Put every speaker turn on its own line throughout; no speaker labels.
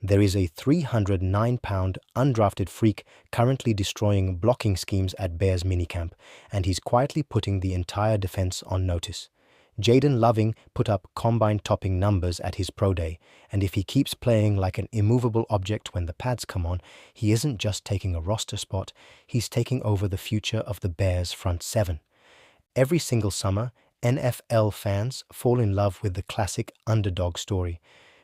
There is a 309-pound undrafted freak currently destroying blocking schemes at Bears minicamp, and he's quietly putting the entire defense on notice. Jaden Loving put up combine-topping numbers at his pro day, and if he keeps playing like an immovable object when the pads come on, he isn't just taking a roster spot, he's taking over the future of the Bears' front seven. Every single summer, NFL fans fall in love with the classic underdog story.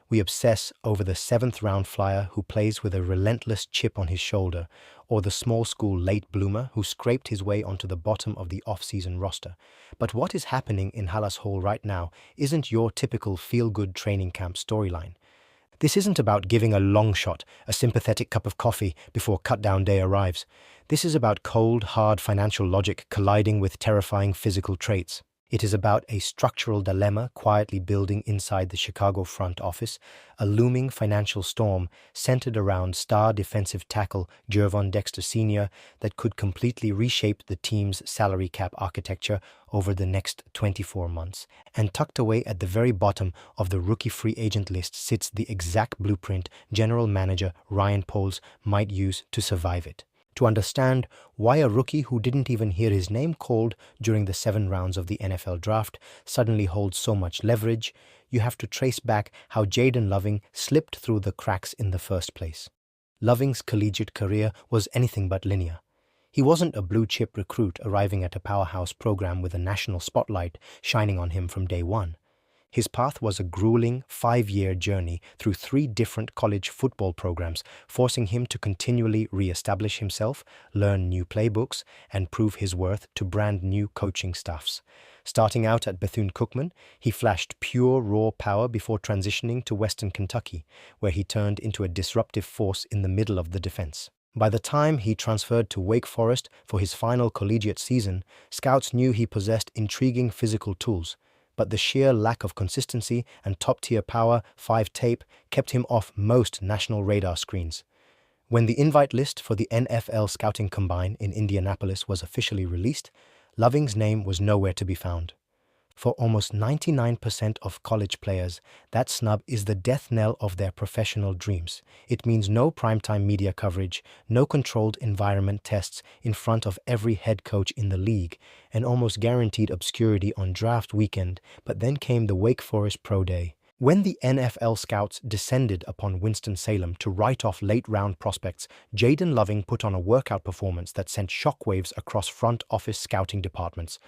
We obsess over the seventh-round flyer who plays with a relentless chip on his shoulder, or the small-school late bloomer who scraped his way onto the bottom of the off-season roster. But what is happening in Halas Hall right now isn't your typical feel-good training camp storyline. This isn't about giving a long shot, a sympathetic cup of coffee before cut-down day arrives. This is about cold, hard financial logic colliding with terrifying physical traits. It is about a structural dilemma quietly building inside the Chicago front office, a looming financial storm centered around star defensive tackle Gervon Dexter Sr. that could completely reshape the team's salary cap architecture over the next 24 months. And tucked away at the very bottom of the rookie free agent list sits the exact blueprint general manager Ryan Poles might use to survive it. To understand why a rookie who didn't even hear his name called during the 7 rounds of the NFL draft suddenly holds so much leverage, you have to trace back how Jaden Loving slipped through the cracks in the first place. Loving's collegiate career was anything but linear. He wasn't a blue-chip recruit arriving at a powerhouse program with a national spotlight shining on him from day one. His path was a grueling 5-year journey through 3 different college football programs, forcing him to continually re-establish himself, learn new playbooks, and prove his worth to brand new coaching staffs. Starting out at Bethune-Cookman, he flashed pure raw power before transitioning to Western Kentucky, where he turned into a disruptive force in the middle of the defense. By the time he transferred to Wake Forest for his final collegiate season, scouts knew he possessed intriguing physical tools, but the sheer lack of consistency and top-tier power 5 tape kept him off most national radar screens. When the invite list for the NFL Scouting Combine in Indianapolis was officially released, Loving's name was nowhere to be found. For almost 99% of college players, that snub is the death knell of their professional dreams. It means no primetime media coverage, no controlled environment tests in front of every head coach in the league, and almost guaranteed obscurity on draft weekend. But then came the Wake Forest Pro Day. When the NFL scouts descended upon Winston-Salem to write off late-round prospects, Jaden Loving put on a workout performance that sent shockwaves across front office scouting departments.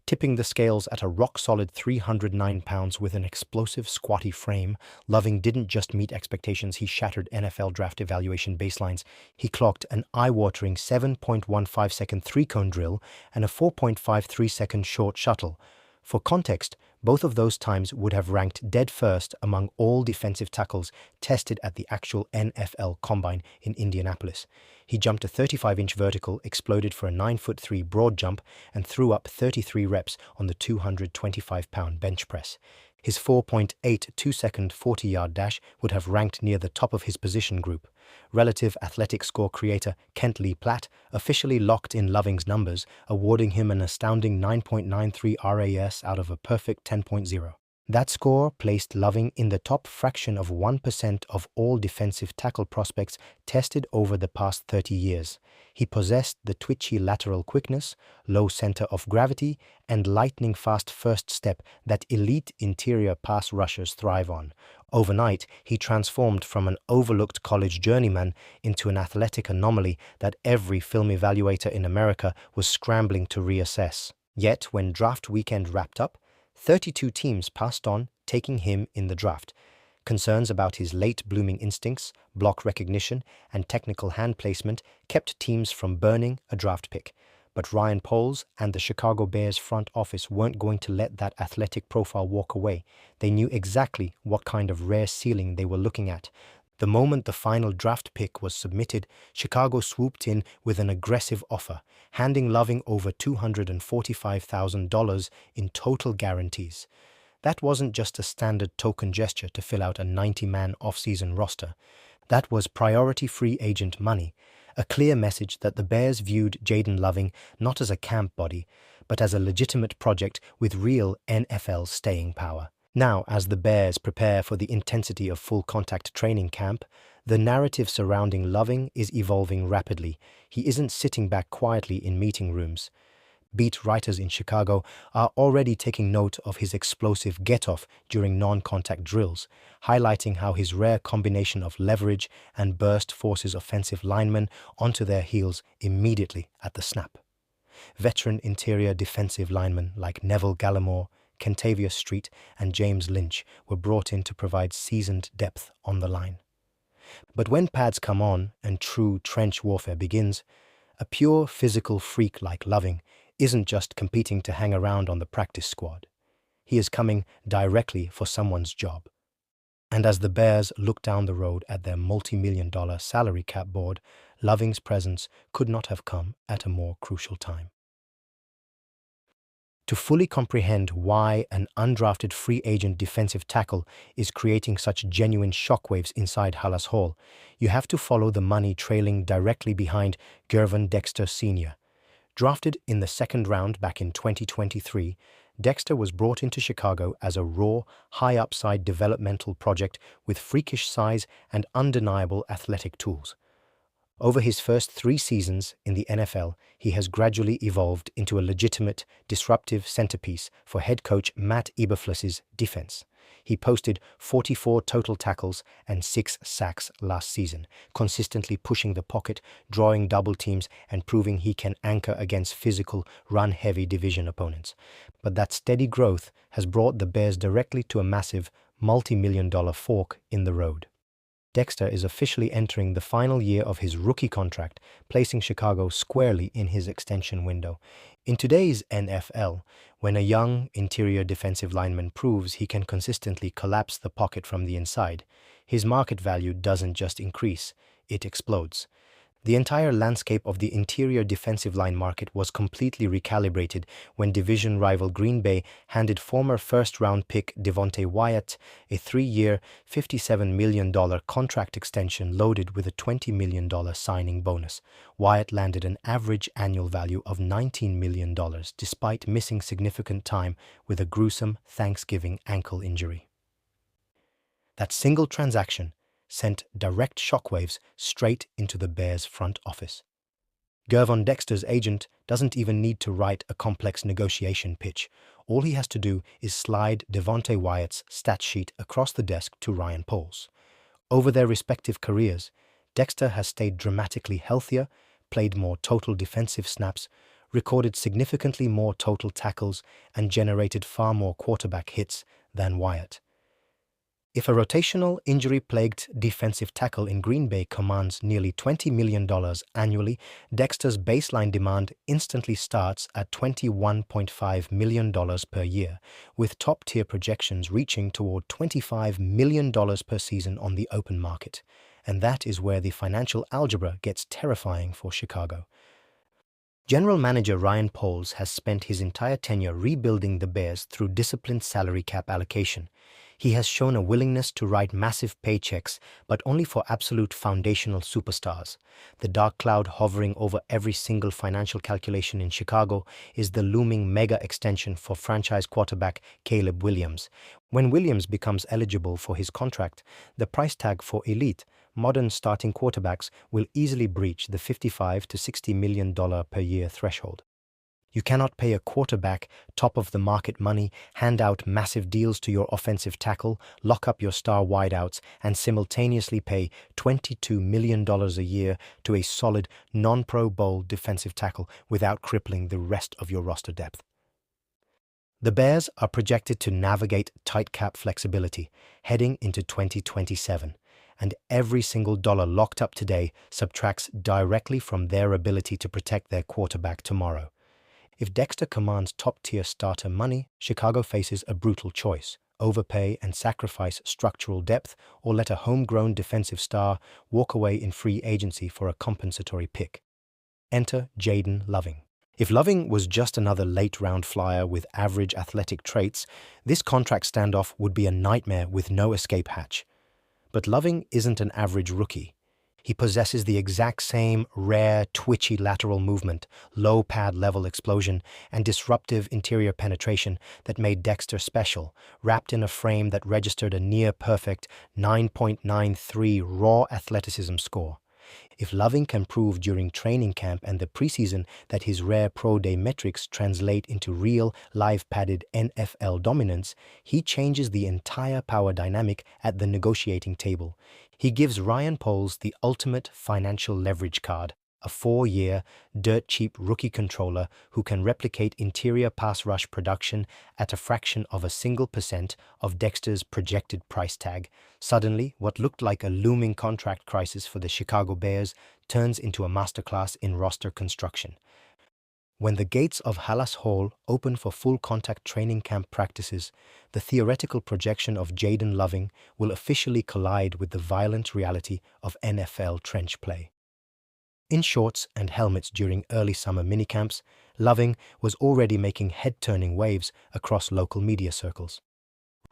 Tipping the scales at a rock-solid 309 pounds with an explosive, squatty frame, Loving didn't just meet expectations, he shattered NFL draft evaluation baselines. He clocked an eye-watering 7.15-second three-cone drill and a 4.53-second short shuttle. For context, both of those times would have ranked dead first among all defensive tackles tested at the actual NFL Combine in Indianapolis. He jumped a 35-inch vertical, exploded for a 9'3" broad jump, and threw up 33 reps on the 225-pound bench press. His 4.82-second 40-yard dash would have ranked near the top of his position group. Relative athletic score creator Kent Lee Platt officially locked in Loving's numbers, awarding him an astounding 9.93 RAS out of a perfect 10.0. That score placed Loving in the top fraction of 1% of all defensive tackle prospects tested over the past 30 years. He possessed the twitchy lateral quickness, low center of gravity, and lightning-fast first step that elite interior pass rushers thrive on. Overnight, he transformed from an overlooked college journeyman into an athletic anomaly that every film evaluator in America was scrambling to reassess. Yet, when draft weekend wrapped up, 32 teams passed on, taking him in the draft. Concerns about his late-blooming instincts, block recognition, and technical hand placement kept teams from burning a draft pick. But Ryan Poles and the Chicago Bears front office weren't going to let that athletic profile walk away. They knew exactly what kind of rare ceiling they were looking at. The moment the final draft pick was submitted, Chicago swooped in with an aggressive offer, handing Loving over $245,000 in total guarantees. That wasn't just a standard token gesture to fill out a 90-man off-season roster. That was priority free agent money, a clear message that the Bears viewed Jaden Loving not as a camp body, but as a legitimate project with real NFL staying power. Now, as the Bears prepare for the intensity of full-contact training camp, The narrative surrounding Loving is evolving rapidly. He isn't sitting back quietly in meeting rooms. Beat writers in Chicago are already taking note of his explosive get-off during non-contact drills, highlighting how his rare combination of leverage and burst forces offensive linemen onto their heels immediately at the snap. Veteran interior defensive linemen like Neville Gallimore, Kentavious Street, and James Lynch were brought in to provide seasoned depth on the line. But when pads come on and true trench warfare begins, a pure physical freak like Loving isn't just competing to hang around on the practice squad. He is coming directly for someone's job. And as the Bears look down the road at their multi-million-dollar salary cap board, Loving's presence could not have come at a more crucial time. To fully comprehend why an undrafted free agent defensive tackle is creating such genuine shockwaves inside Halas Hall, you have to follow the money trailing directly behind Gervon Dexter Sr. Drafted in the second round back in 2023, Dexter was brought into Chicago as a raw, high-upside developmental project with freakish size and undeniable athletic tools. Over his first 3 seasons in the NFL, he has gradually evolved into a legitimate, disruptive centerpiece for head coach Matt Eberflus's defense. He posted 44 total tackles and 6 sacks last season, consistently pushing the pocket, drawing double teams, and proving he can anchor against physical, run-heavy division opponents. But that steady growth has brought the Bears directly to a massive, multi-million-dollar fork in the road. Dexter is officially entering the final year of his rookie contract, placing Chicago squarely in his extension window. In today's NFL, when a young interior defensive lineman proves he can consistently collapse the pocket from the inside, his market value doesn't just increase, it explodes. The entire landscape of the interior defensive line market was completely recalibrated when division rival Green Bay handed former first-round pick Devonte Wyatt a 3-year, $57 million contract extension loaded with a $20 million signing bonus. Wyatt landed an average annual value of $19 million despite missing significant time with a gruesome Thanksgiving ankle injury. That single transaction sent direct shockwaves straight into the Bears' front office. Gervon Dexter's agent doesn't even need to write a complex negotiation pitch. All he has to do is slide Devonte Wyatt's stat sheet across the desk to Ryan Poles. Over their respective careers, Dexter has stayed dramatically healthier, played more total defensive snaps, recorded significantly more total tackles, and generated far more quarterback hits than Wyatt. If a rotational, injury-plagued defensive tackle in Green Bay commands nearly $20 million annually, Dexter's baseline demand instantly starts at $21.5 million per year, with top-tier projections reaching toward $25 million per season on the open market. And that is where the financial algebra gets terrifying for Chicago. General Manager Ryan Poles has spent his entire tenure rebuilding the Bears through disciplined salary cap allocation. He has shown a willingness to write massive paychecks, but only for absolute foundational superstars. The dark cloud hovering over every single financial calculation in Chicago is the looming mega extension for franchise quarterback Caleb Williams. When Williams becomes eligible for his contract, the price tag for elite, modern starting quarterbacks will easily breach the $55 to $60 million per year threshold. You cannot pay a quarterback top-of-the-market money, hand out massive deals to your offensive tackle, lock up your star wideouts, and simultaneously pay $22 million a year to a solid, non-Pro Bowl defensive tackle without crippling the rest of your roster depth. The Bears are projected to navigate tight cap flexibility heading into 2027, and every single dollar locked up today subtracts directly from their ability to protect their quarterback tomorrow. If Dexter commands top-tier starter money, Chicago faces a brutal choice: overpay and sacrifice structural depth, or let a homegrown defensive star walk away in free agency for a compensatory pick. Enter Jaden Loving. If Loving was just another late-round flyer with average athletic traits, this contract standoff would be a nightmare with no escape hatch. But Loving isn't an average rookie. He possesses the exact same rare, twitchy lateral movement, low pad level explosion, and disruptive interior penetration that made Dexter special, wrapped in a frame that registered a near-perfect 9.93 raw athleticism score. If Loving can prove during training camp and the preseason that his rare pro day metrics translate into real, live-padded NFL dominance, he changes the entire power dynamic at the negotiating table. He gives Ryan Poles the ultimate financial leverage card, a 4-year, dirt-cheap rookie controller who can replicate interior pass rush production at a fraction of a single percent of Dexter's projected price tag. Suddenly, what looked like a looming contract crisis for the Chicago Bears turns into a masterclass in roster construction. When the gates of Halas Hall open for full contact training camp practices, the theoretical projection of Jayden Loving will officially collide with the violent reality of NFL trench play. In shorts and helmets during early summer minicamps, Loving was already making head-turning waves across local media circles.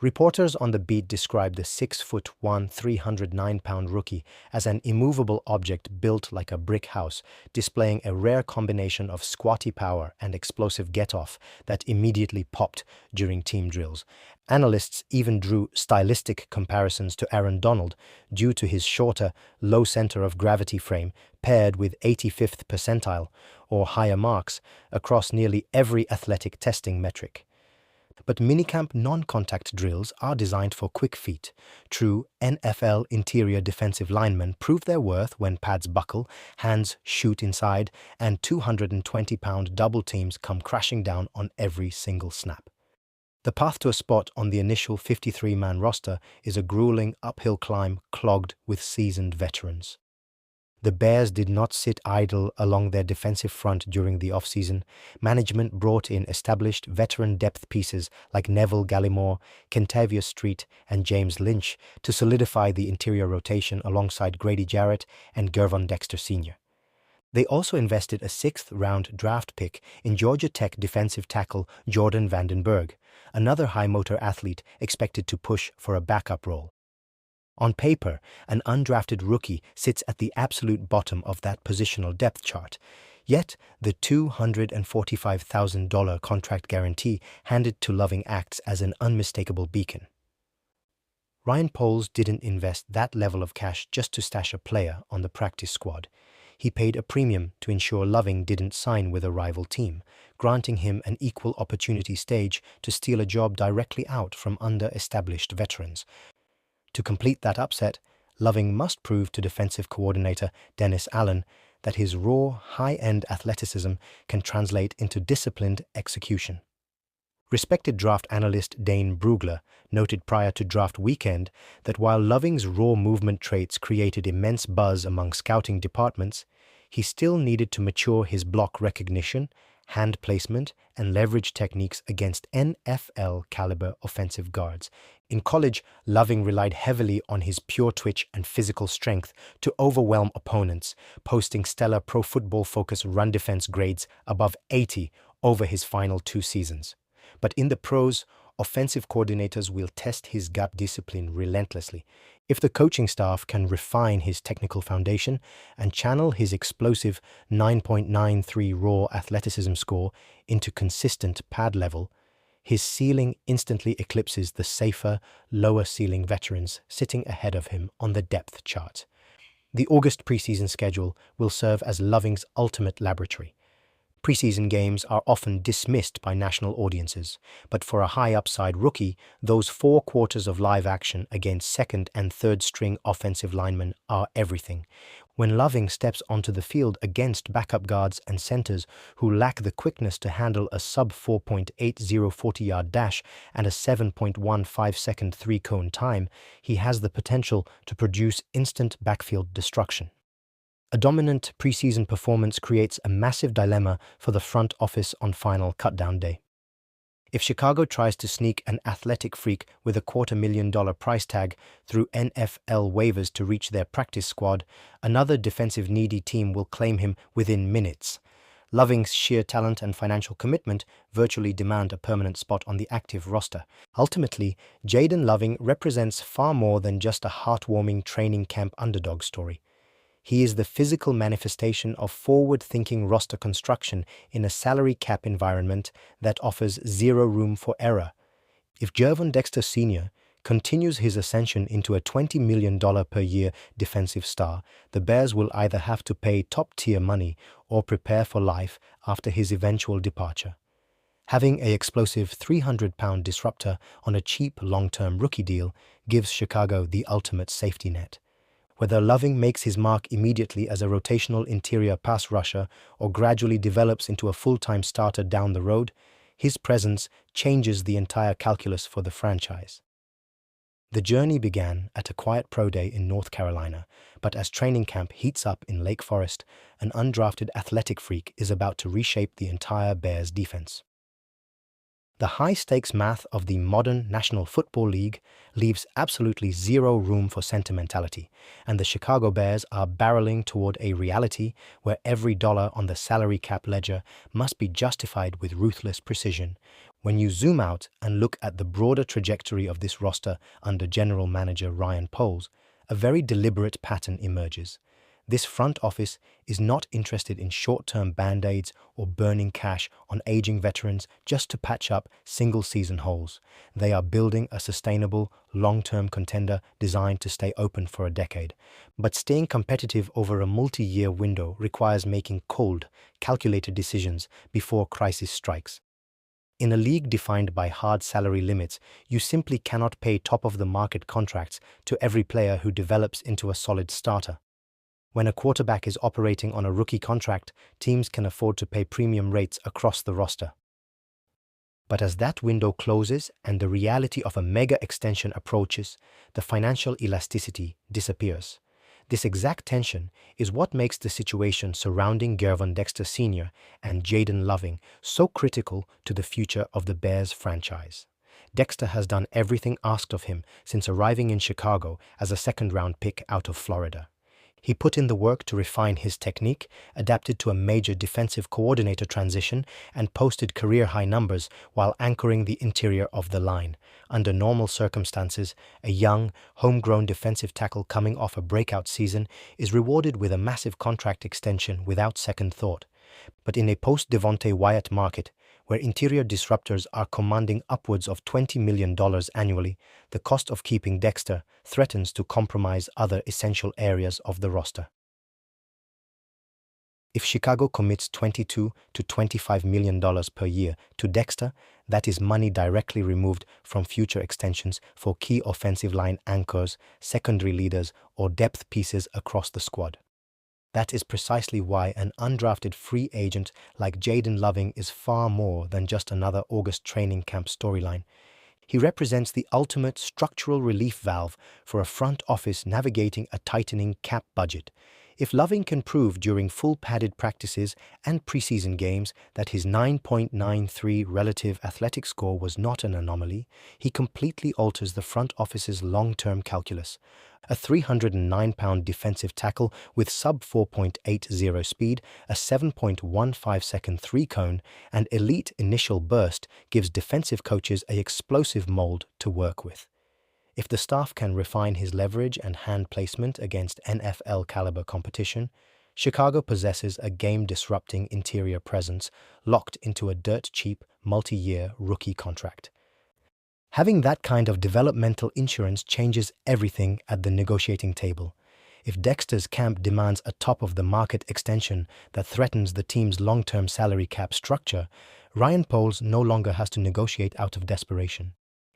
Reporters on the beat described the 6'1", 309-pound rookie as an immovable object built like a brick house, displaying a rare combination of squatty power and explosive get-off that immediately popped during team drills. Analysts even drew stylistic comparisons to Aaron Donald due to his shorter, low center of gravity frame paired with 85th percentile or higher marks across nearly every athletic testing metric. But minicamp non-contact drills are designed for quick feet. True NFL interior defensive linemen prove their worth when pads buckle, hands shoot inside, and 220-pound double teams come crashing down on every single snap. The path to a spot on the initial 53-man roster is a grueling uphill climb clogged with seasoned veterans. The Bears did not sit idle along their defensive front during the offseason. Management brought in established veteran depth pieces like Neville Gallimore, Kentavious Street, and James Lynch to solidify the interior rotation alongside Grady Jarrett and Gervon Dexter Sr. They also invested a 6th-round draft pick in Georgia Tech defensive tackle Jordan Vandenberg, another high-motor athlete expected to push for a backup role. On paper, an undrafted rookie sits at the absolute bottom of that positional depth chart, yet the $245,000 contract guarantee handed to Loving acts as an unmistakable beacon. Ryan Poles didn't invest that level of cash just to stash a player on the practice squad. He paid a premium to ensure Loving didn't sign with a rival team, granting him an equal opportunity stage to steal a job directly out from under-established veterans. To complete that upset, Loving must prove to defensive coordinator Dennis Allen that his raw, high-end athleticism can translate into disciplined execution. Respected draft analyst Dane Brugler noted prior to draft weekend that while Loving's raw movement traits created immense buzz among scouting departments, he still needed to mature his block recognition, hand placement, and leverage techniques against NFL-caliber offensive guards. In college, Loving relied heavily on his pure twitch and physical strength to overwhelm opponents, posting stellar Pro Football Focus run defense grades above 80 over his final 2 seasons. But in the pros, offensive coordinators will test his gut discipline relentlessly. If the coaching staff can refine his technical foundation and channel his explosive 9.93 raw athleticism score into consistent pad level, his ceiling instantly eclipses the safer, lower-ceiling veterans sitting ahead of him on the depth chart. The August preseason schedule will serve as Loving's ultimate laboratory. Preseason games are often dismissed by national audiences, but for a high-upside rookie, those 4 quarters of live action against second- and third-string offensive linemen are everything. When Loving steps onto the field against backup guards and centers who lack the quickness to handle a sub-4.80 40-yard dash and a 7.15-second three-cone time, he has the potential to produce instant backfield destruction. A dominant preseason performance creates a massive dilemma for the front office on final cutdown day. If Chicago tries to sneak an athletic freak with a $250,000 price tag through NFL waivers to reach their practice squad, another defensive needy team will claim him within minutes. Loving's sheer talent and financial commitment virtually demand a permanent spot on the active roster. Ultimately, Jaden Loving represents far more than just a heartwarming training camp underdog story. He is the physical manifestation of forward-thinking roster construction in a salary cap environment that offers zero room for error. If Gervon Dexter Sr. continues his ascension into a $20 million per year defensive star, the Bears will either have to pay top-tier money or prepare for life after his eventual departure. Having an explosive 300-pound disruptor on a cheap long-term rookie deal gives Chicago the ultimate safety net. Whether Loving makes his mark immediately as a rotational interior pass rusher or gradually develops into a full-time starter down the road, his presence changes the entire calculus for the franchise. The journey began at a quiet pro day in North Carolina, but as training camp heats up in Lake Forest, an undrafted athletic freak is about to reshape the entire Bears defense. The high-stakes math of the modern National Football League leaves absolutely zero room for sentimentality, and the Chicago Bears are barreling toward a reality where every dollar on the salary cap ledger must be justified with ruthless precision. When you zoom out and look at the broader trajectory of this roster under General Manager Ryan Poles, a very deliberate pattern emerges. This front office is not interested in short-term band-aids or burning cash on aging veterans just to patch up single-season holes. They are building a sustainable, long-term contender designed to stay open for a decade. But staying competitive over a multi-year window requires making cold, calculated decisions before crisis strikes. In a league defined by hard salary limits, you simply cannot pay top-of-the-market contracts to every player who develops into a solid starter. When a quarterback is operating on a rookie contract, teams can afford to pay premium rates across the roster. But as that window closes and the reality of a mega extension approaches, the financial elasticity disappears. This exact tension is what makes the situation surrounding Gervon Dexter Sr. and Jaden Loving so critical to the future of the Bears franchise. Dexter has done everything asked of him since arriving in Chicago as a second-round pick out of Florida. He put in the work to refine his technique, adapted to a major defensive coordinator transition, and posted career-high numbers while anchoring the interior of the line. Under normal circumstances, a young, homegrown defensive tackle coming off a breakout season is rewarded with a massive contract extension without second thought. But in a post-Devontae Wyatt market, where interior disruptors are commanding upwards of $20 million annually, the cost of keeping Dexter threatens to compromise other essential areas of the roster. If Chicago commits $22 to $25 million per year to Dexter, that is money directly removed from future extensions for key offensive line anchors, secondary leaders, or depth pieces across the squad. That is precisely why an undrafted free agent like Jaden Loving is far more than just another August training camp storyline. He represents the ultimate structural relief valve for a front office navigating a tightening cap budget. If Loving can prove during full padded practices and preseason games that his 9.93 relative athletic score was not an anomaly, he completely alters the front office's long-term calculus. A 309-pound defensive tackle with sub-4.80 speed, a 7.15-second three-cone, and elite initial burst gives defensive coaches an explosive mold to work with. If the staff can refine his leverage and hand placement against NFL-caliber competition, Chicago possesses a game-disrupting interior presence locked into a dirt-cheap, multi-year rookie contract. Having that kind of developmental insurance changes everything at the negotiating table. If Dexter's camp demands a top-of-the-market extension that threatens the team's long-term salary cap structure, Ryan Poles no longer has to negotiate out of desperation.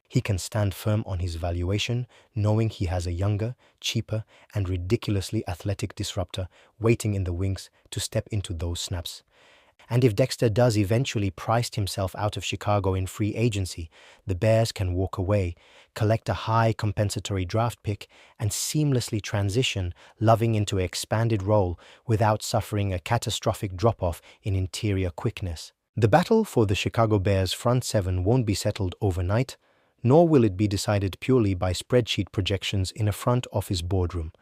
He can stand firm on his valuation, knowing he has a younger, cheaper, and ridiculously athletic disruptor waiting in the wings to step into those snaps. And if Dexter does eventually price himself out of Chicago in free agency, the Bears can walk away, collect a high compensatory draft pick, and seamlessly transition Loving into an expanded role without suffering a catastrophic drop-off in interior quickness. The battle for the Chicago Bears front seven won't be settled overnight, nor will it be decided purely by spreadsheet projections in a front office boardroom.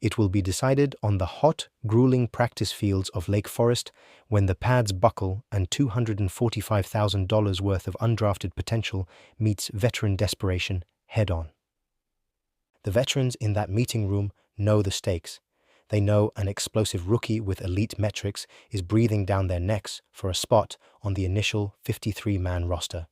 It will be decided on the hot, grueling practice fields of Lake Forest when the pads buckle and $245,000 worth of undrafted potential meets veteran desperation head-on. The veterans in that meeting room know the stakes. They know an explosive rookie with elite metrics is breathing down their necks for a spot on the initial 53-man roster.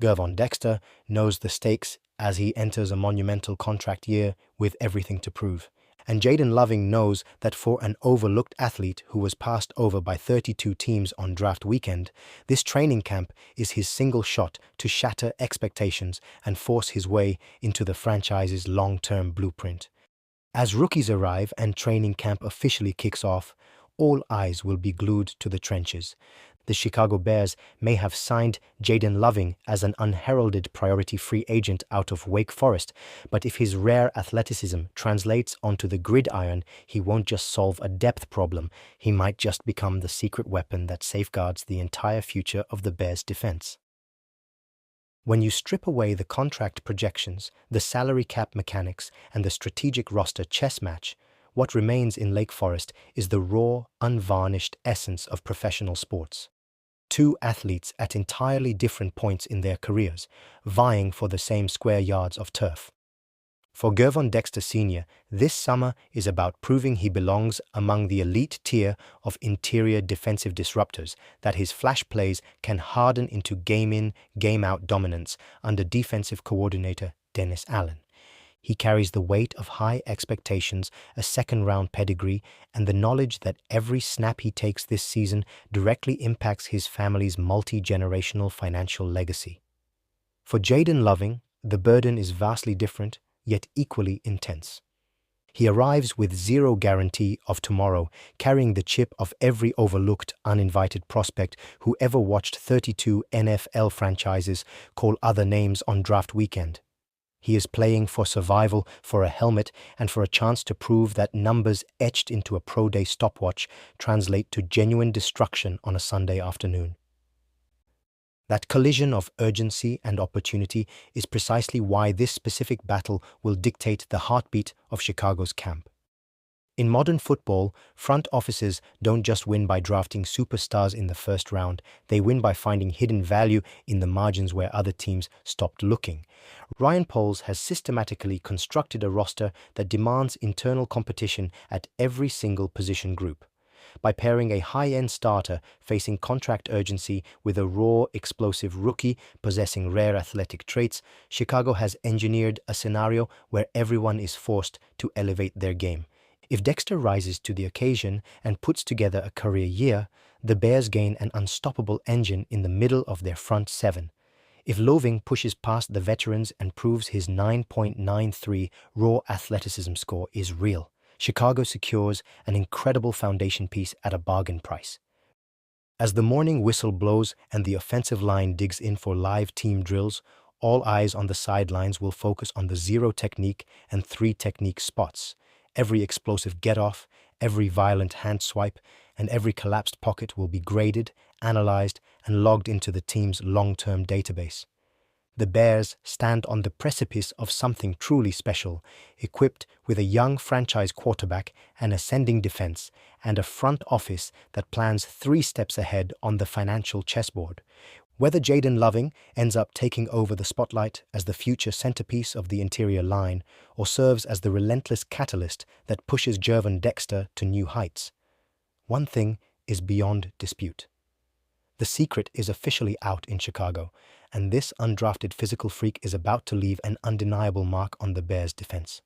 Gervon Dexter knows the stakes as he enters a monumental contract year with everything to prove. And Jaden Loving knows that for an overlooked athlete who was passed over by 32 teams on draft weekend, this training camp is his single shot to shatter expectations and force his way into the franchise's long-term blueprint. As rookies arrive and training camp officially kicks off, all eyes will be glued to the trenches. The Chicago Bears may have signed Jayden Loving as an unheralded priority free agent out of Wake Forest, but if his rare athleticism translates onto the gridiron, he won't just solve a depth problem, he might just become the secret weapon that safeguards the entire future of the Bears' defense. When you strip away the contract projections, the salary cap mechanics, and the strategic roster chess match, what remains in Lake Forest is the raw, unvarnished essence of professional sports. Two athletes at entirely different points in their careers, vying for the same square yards of turf. For Gervon Dexter Sr., this summer is about proving he belongs among the elite tier of interior defensive disruptors, that his flash plays can harden into game-in, game-out dominance under defensive coordinator Dennis Allen. He carries the weight of high expectations, a second-round pedigree, and the knowledge that every snap he takes this season directly impacts his family's multi-generational financial legacy. For Jaden Loving, the burden is vastly different, yet equally intense. He arrives with zero guarantee of tomorrow, carrying the chip of every overlooked, uninvited prospect who ever watched 32 NFL franchises call other names on draft weekend. He is playing for survival, for a helmet, and for a chance to prove that numbers etched into a pro day stopwatch translate to genuine destruction on a Sunday afternoon. That collision of urgency and opportunity is precisely why this specific battle will dictate the heartbeat of Chicago's camp. In modern football, front offices don't just win by drafting superstars in the first round, they win by finding hidden value in the margins where other teams stopped looking. Ryan Poles has systematically constructed a roster that demands internal competition at every single position group. By pairing a high-end starter facing contract urgency with a raw, explosive rookie possessing rare athletic traits, Chicago has engineered a scenario where everyone is forced to elevate their game. If Dexter rises to the occasion and puts together a career year, the Bears gain an unstoppable engine in the middle of their front seven. If Loving pushes past the veterans and proves his 9.93 raw athleticism score is real, Chicago secures an incredible foundation piece at a bargain price. As the morning whistle blows and the offensive line digs in for live team drills, all eyes on the sidelines will focus on the 0 technique and 3 technique spots. Every explosive get-off, every violent hand swipe, and every collapsed pocket will be graded, analyzed, and logged into the team's long-term database. The Bears stand on the precipice of something truly special, equipped with a young franchise quarterback, an ascending defense, and a front office that plans 3 steps ahead on the financial chessboard. Whether Jaden Loving ends up taking over the spotlight as the future centerpiece of the interior line or serves as the relentless catalyst that pushes Gervon Dexter to new heights, one thing is beyond dispute. The secret is officially out in Chicago, and this undrafted physical freak is about to leave an undeniable mark on the Bears' defense.